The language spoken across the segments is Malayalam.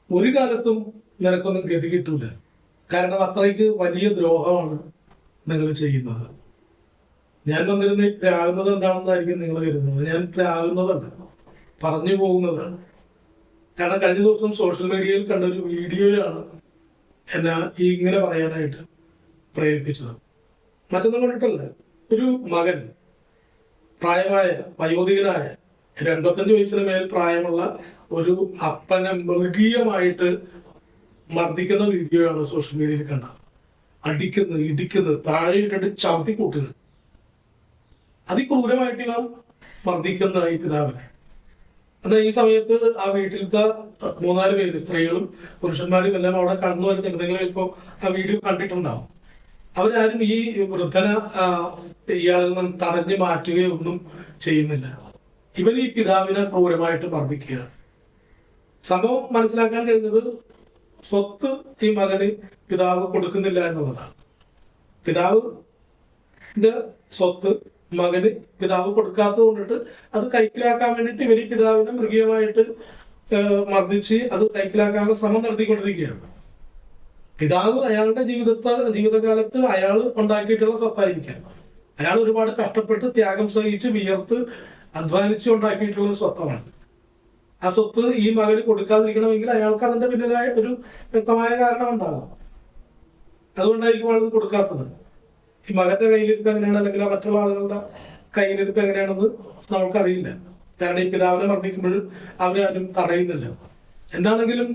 ഒരു കാലത്തും നിനക്കൊന്നും ഗതി കിട്ടൂല. കാരണം അത്രയ്ക്ക് വലിയ ദ്രോഹമാണ് നിങ്ങൾ ചെയ്യുന്നത്. ഞാൻ വന്നിരുന്ന് പ്രാകുന്നത് എന്താണെന്നായിരിക്കും നിങ്ങൾ കരുതുന്നത്. ഞാൻ പ്രാകുന്നതല്ല, പറഞ്ഞു പോകുന്നതാണ്. കാരണം കഴിഞ്ഞ ദിവസം സോഷ്യൽ മീഡിയയിൽ കണ്ടൊരു വീഡിയോയാണ് എന്നെ ഇങ്ങനെ പറയാനായിട്ട് പ്രേരിപ്പിച്ചത്. മറ്റൊന്നും കൊണ്ടിട്ടല്ല. ഒരു മകൻ, പ്രായമായ വയോധികനായ 85 വയസ്സിന് മേൽ പ്രായമുള്ള ഒരു അപ്പനെ മൃഗീയമായിട്ട് മർദ്ദിക്കുന്ന വീഡിയോയാണ് സോഷ്യൽ മീഡിയയിൽ കണ്ടത്. അടിക്കുന്നത്, ഇടിക്കുന്നത്, താഴെ ഇട്ടിട്ട് ചവിട്ടി കൂട്ടുക. അതിക്രൂരമായിട്ട് ഇവ മർദ്ദിക്കുന്ന ഈ പിതാവിനെ. എന്നാൽ ഈ സമയത്ത് ആ വീട്ടിലത്തെ 3-4 പേര്, സ്ത്രീകളും പുരുഷന്മാരും എല്ലാം അവിടെ കടന്നു വരുന്നുണ്ട്. നിങ്ങൾ ചിലപ്പോൾ ആ വീഡിയോ കണ്ടിട്ടുണ്ടാവും. അവരാരും ഈ വൃദ്ധന ഇയാളിൽ നിന്ന് തടഞ്ഞു മാറ്റുകയൊന്നും ചെയ്യുന്നില്ല. ഇവൻ ഈ പിതാവിനെ ക്രൂരമായിട്ട് മർദ്ദിക്കുകയാണ്. സംഭവം മനസ്സിലാക്കാൻ കഴിഞ്ഞത് സ്വത്ത് ഈ മകന് പിതാവ് കൊടുക്കുന്നില്ല എന്നുള്ളതാണ്. പിതാവിന്റെ സ്വത്ത് മകന് പിതാവ് കൊടുക്കാത്തത് കൊണ്ടിട്ട് അത് കൈക്കലാക്കാൻ വേണ്ടിയിട്ട് ഇവര് പിതാവിനെ മൃഗീയമായിട്ട് മർദ്ദിച്ച് അത് കൈക്കലാക്കാനുള്ള ശ്രമം നടത്തിക്കൊണ്ടിരിക്കുകയാണ്. പിതാവ് അയാളുടെ ജീവിതകാലത്ത് അയാൾ ഉണ്ടാക്കിയിട്ടുള്ള സ്വത്തായിരിക്കാം. അയാൾ ഒരുപാട് കഷ്ടപ്പെട്ട് ത്യാഗം സഹിച്ച് വിയർത്ത് അധ്വാനിച്ച് ഉണ്ടാക്കിയിട്ടുള്ള സ്വത്താണ്. ആ സ്വത്ത് ഈ മകന് കൊടുക്കാതിരിക്കണമെങ്കിൽ അയാൾക്ക് അതിന്റെ പിന്നിലായ ഒരു വ്യക്തമായ കാരണം ഉണ്ടാകും. അതുകൊണ്ടായിരിക്കും ആൾ കൊടുക്കാത്തത്. ഈ മകന്റെ കയ്യിലിരിപ്പ് എങ്ങനെയാണ്, അല്ലെങ്കിൽ മറ്റുള്ള ആളുകളുടെ കയ്യിലിരിപ്പ് എങ്ങനെയാണെന്ന് നമുക്കറിയില്ല. കാരണം ഈ പിതാവിനെ മർദ്ദിക്കുമ്പോഴും അവരാരും തടയുന്നില്ല. എന്താണെങ്കിലും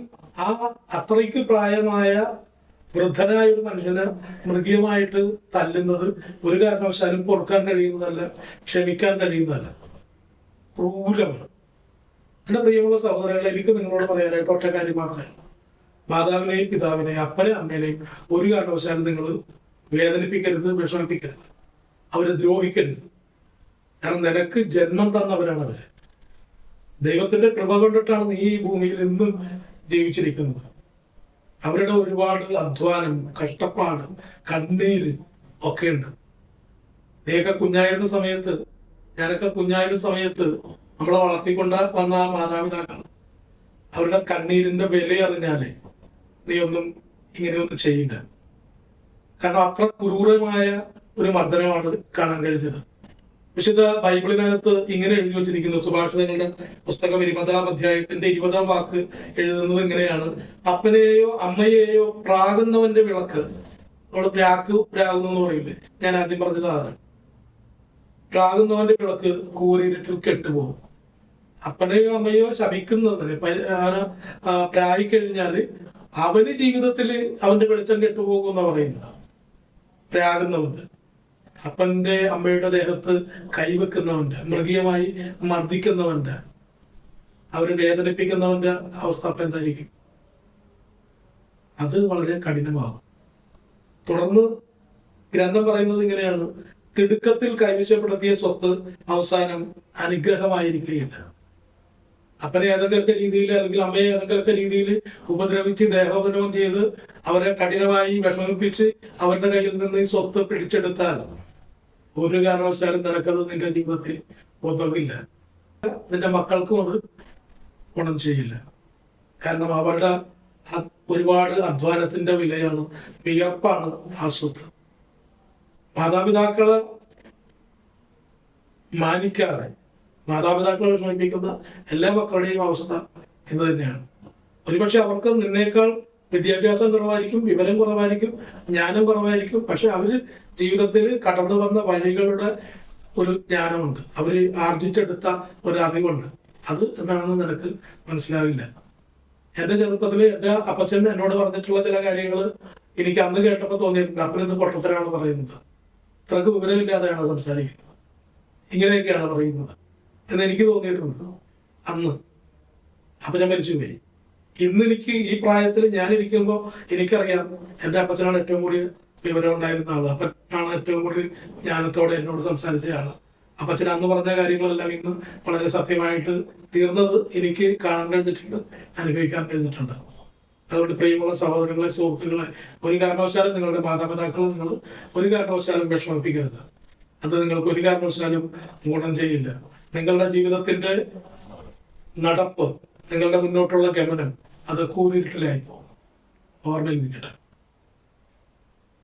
ആ അത്രയ്ക്ക് പ്രായമായ വൃദ്ധനായ ഒരു മനുഷ്യനെ മൃഗീയമായിട്ട് തല്ലുന്നത് ഒരു കാരണവശാലും പൊറുക്കാൻ കഴിയുന്നതല്ല, ക്ഷമിക്കാൻ കഴിയുന്നതല്ല. ക്രൂരമാണ്. എന്റെ പ്രിയമുള്ള സഹോദരങ്ങളെ, എനിക്ക് നിങ്ങളോട് പറയാനായിട്ട് ഒറ്റ കാര്യം മാത്രമേ. മാതാവിനെയും പിതാവിനെയും അപ്പനെയും അമ്മേനെയും ഒരു കാരണവശാലും നിങ്ങൾ വേദനിപ്പിക്കരുത്, വിഷമിപ്പിക്കരുത്, അവരെ ദ്രോഹിക്കരുത്. കാരണം നിനക്ക് ജന്മം തന്നവരാണ് അവര്. ദൈവത്തിന്റെ കൃപ കൊണ്ടിട്ടാണ് നീ ഈ ഭൂമിയിൽ ഇന്നും ജീവിച്ചിരിക്കുന്നത്. അവരുടെ ഒരുപാട് അധ്വാനം, കഷ്ടപ്പാട്, കണ്ണീര് ഒക്കെ ഉണ്ട്. നീയൊക്കെ കുഞ്ഞായിരുന്ന സമയത്ത്, ഞാനൊക്കെ കുഞ്ഞായിരുന്ന സമയത്ത് നമ്മളെ വളർത്തിക്കൊണ്ട് വന്ന മാതാപിതാക്കൾ അവരുടെ കണ്ണീരിന്റെ വില അറിഞ്ഞാലേ നീ ഒന്നും ഇങ്ങനെയൊന്നും ചെയ്യില്ല. കാരണം അത്ര ക്രൂരമായ ഒരു മർദ്ദനമാണ് കാണാൻ കഴിഞ്ഞത്. വിശുദ്ധ ബൈബിളിനകത്ത് ഇങ്ങനെ എഴുതി വച്ചിരിക്കുന്നു. സുഭാഷിതങ്ങളുടെ പുസ്തകം 20-ാം അധ്യായത്തിന്റെ 20-ാം വാക്ക് എഴുതുന്നത് ഇങ്ങനെയാണ്: അപ്പനെയോ അമ്മയെയോ പ്രാകുന്നവന്റെ വിളക്ക്. നമ്മൾ പ്രാകുന്നു പറയില്ലേ, ഞാൻ ആദ്യം പറഞ്ഞതാണ്. പ്രാകുന്നവന്റെ വിളക്ക് കൂരിരുട്ടിൽ കെട്ടുപോകും. അപ്പനെയോ അമ്മയോ ശപിക്കുന്നതിന് പ്രായിക്കഴിഞ്ഞാല് അവന് ജീവിതത്തിൽ അവന്റെ വെളിച്ചം കെട്ടുപോകും എന്ന് പറയുന്നത്. പ്രാകുന്നവന്റെ, അപ്പന്റെ അമ്മയുടെ ദേഹത്ത് കൈവെക്കുന്നവന്റെ, മൃഗീയമായി മർദ്ദിക്കുന്നവന്റെ, അവരെ വേദനിപ്പിക്കുന്നവന്റെ അവസ്ഥ അപ്പം എന്തായിരിക്കും? അത് വളരെ കഠിനമാകും. തുടർന്ന് ഗ്രന്ഥം പറയുന്നത് ഇങ്ങനെയാണ്: തിടുക്കത്തിൽ കൈവശപ്പെടുത്തിയ സ്വത്ത് അവസാനം അനുഗ്രഹമായിരിക്കുകയില്ല. അപ്പനെ ഏതെങ്കിലൊക്കെ രീതിയിൽ, അല്ലെങ്കിൽ അമ്മയെ ഏതെങ്കിലൊക്കെ രീതിയിൽ ഉപദ്രവിച്ച് ദേഹോപദ്രവം ചെയ്ത് അവരെ കഠിനമായി വിഷമിപ്പിച്ച് അവരുടെ കയ്യിൽ നിന്ന് ഈ സ്വത്ത് പിടിച്ചെടുത്താൽ ഒരു കാരണവശാലും നിനക്കത് നിന്റെ ജീവിതത്തിൽ ഉതവില്ല. നിന്റെ മക്കൾക്കും അത് ഗുണം ചെയ്യില്ല. കാരണം അവരുടെ ഒരുപാട് അധ്വാനത്തിന്റെ വിലയാണ്, വിയർപ്പാണ് ആ സ്വത്ത്. മാതാപിതാക്കളെ മാനിക്കാതെ മാതാപിതാക്കളെ വിഷമിപ്പിക്കുന്ന എല്ലാ മക്കളുടെയും അവസ്ഥ ഇത് തന്നെയാണ്. ഒരുപക്ഷെ അവർക്ക് നിന്നേക്കാൾ വിദ്യാഭ്യാസം കുറവായിരിക്കും, വിവരം കുറവായിരിക്കും, ജ്ഞാനം കുറവായിരിക്കും. പക്ഷെ അവര് ജീവിതത്തിൽ കടന്നു വന്ന വഴികളുടെ ഒരു ജ്ഞാനമുണ്ട്, അവര് ആർജിച്ചെടുത്ത ഒരു അറിവുണ്ട്. അത് എന്താണെന്ന് നിനക്ക് മനസ്സിലാവില്ല. എന്റെ ചെറുപ്പത്തിൽ എന്റെ അപ്പച്ചൻ എന്നോട് പറഞ്ഞിട്ടുള്ള ചില കാര്യങ്ങൾ എനിക്ക് അന്ന് കേട്ടപ്പോൾ തോന്നിയിട്ടുണ്ട്. അപ്പനെന്ത് പൊട്ടത്തരാണ് പറയുന്നത്, ഇത്രക്ക് വിവരമില്ലാതെയാണ് സംസാരിക്കുന്നത്, ഇങ്ങനെയൊക്കെയാണ് പറയുന്നത് എന്ന് എനിക്ക് തോന്നിയിട്ടുണ്ട് അന്ന്. അപ്പച്ചൻ മരിച്ചു പോയി. ഇന്ന് എനിക്ക് ഈ പ്രായത്തിൽ ഞാനിരിക്കുമ്പോൾ എനിക്കറിയാം എൻ്റെ അപ്പച്ചനാണ് ഏറ്റവും കൂടുതൽ വിവരം ഉണ്ടായിരുന്ന ആള്. അപ്പനാണ് ഏറ്റവും കൂടുതൽ ജ്ഞാനത്തോടെ എന്നോട് സംസാരിച്ച ആള്. അപ്പച്ചൻ അന്ന് പറഞ്ഞ കാര്യങ്ങളെല്ലാം ഇന്ന് വളരെ സത്യമായിട്ട് തീർന്നത് എനിക്ക് കാണാൻ കഴിഞ്ഞിട്ടുണ്ട്, അനുഭവിക്കാൻ കഴിഞ്ഞിട്ടുണ്ട്. അതുകൊണ്ട് പ്രിയമുള്ള സഹോദരങ്ങളെ, സുഹൃത്തുക്കളെ, ഒരു കാരണവശാലും നിങ്ങളുടെ മാതാപിതാക്കളെ നിങ്ങൾ ഒരു കാരണവശാലും വിഷമിപ്പിക്കരുത്. അത് നിങ്ങൾക്ക് ഒരു കാരണവശാലും ഗുണം ചെയ്യില്ല. നിങ്ങളുടെ ജീവിതത്തിന്റെ നടപ്പ്, നിങ്ങളുടെ മുന്നോട്ടുള്ള ഗമനം അത് കൂരിരുട്ടിലായി പോകും. ഓർമ്മയിൽ നിൽക്കട്ടെ.